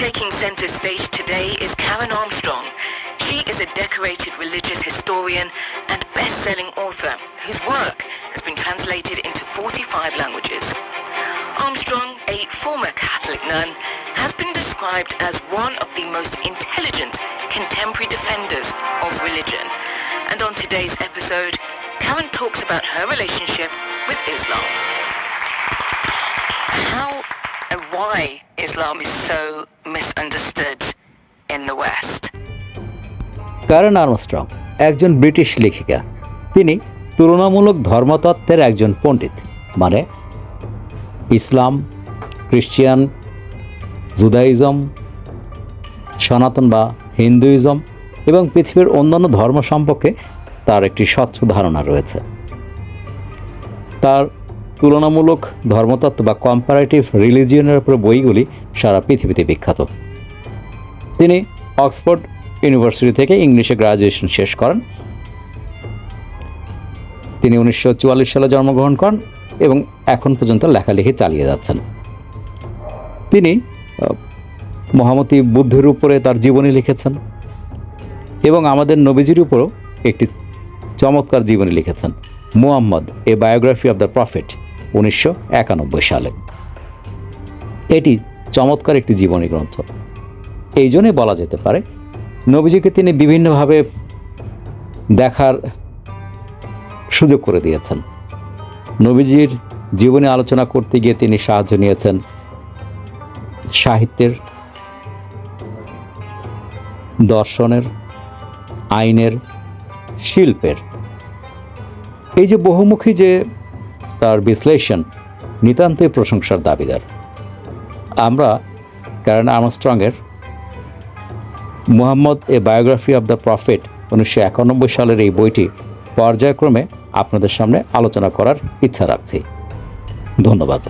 Taking center stage today is Karen Armstrong. She is a decorated religious historian and best-selling author whose work has been translated into 45 languages. Armstrong, a former Catholic nun, has been described as one of the most intelligent contemporary defenders of religion. And on today's episode, Karen talks about her relationship with Islam. How and why Islam is so misunderstood in the West. Karen Armstrong একজন British লেখিকা। তিনি তুলনামূলক ধর্মতত্ত্বের একজন পণ্ডিত, মানে ইসলাম, খ্রিস্টান, জুদাইজম, সনাতন বা Hinduism এবং পৃথিবীর অন্যান্য ধর্ম সম্পর্কে তার একটি স্বচ্ছ ধারণা রয়েছে। তার তুলনামূলক ধর্মতত্ত্ব বা কম্পারেটিভ রিলিজিয়নের উপর বইগুলি সারা পৃথিবীতে বিখ্যাত। তিনি অক্সফোর্ড ইউনিভার্সিটি থেকে ইংলিশে গ্র্যাজুয়েশন শেষ করেন। তিনি 1944 সালে জন্মগ্রহণ করেন এবং এখন পর্যন্ত লেখালেখি চালিয়ে যাচ্ছেন। তিনি মহামতি বুদ্ধের উপরে তার জীবনী লিখেছেন এবং আমাদের নবীজির উপরও একটি চমৎকার জীবনী লিখেছেন, Muhammad a biography of the prophet, 1991 সালে। এটি চমৎকার একটি জীবনী গ্রন্থ। এই জন্যই বলা যেতে পারে নবীজিকে তিনি বিভিন্নভাবে দেখার সুযোগ করে দিয়েছেন। নবীজির জীবনী আলোচনা করতে গিয়ে তিনি সাহায্য নিয়েছেন সাহিত্যের, দর্শনের, আইনের, শিল্পের। এই যে বহুমুখী যে তার বিশ্লেষণ নিতান্তই প্রশংসার দাবিদার। আমরা কারেন আর্মস্ট্রংয়ের Muhammad a biography of the prophet 1991 সালের এই বইটি পর্যায়ক্রমে আপনাদের সামনে আলোচনা করার ইচ্ছা রাখছি। ধন্যবাদ।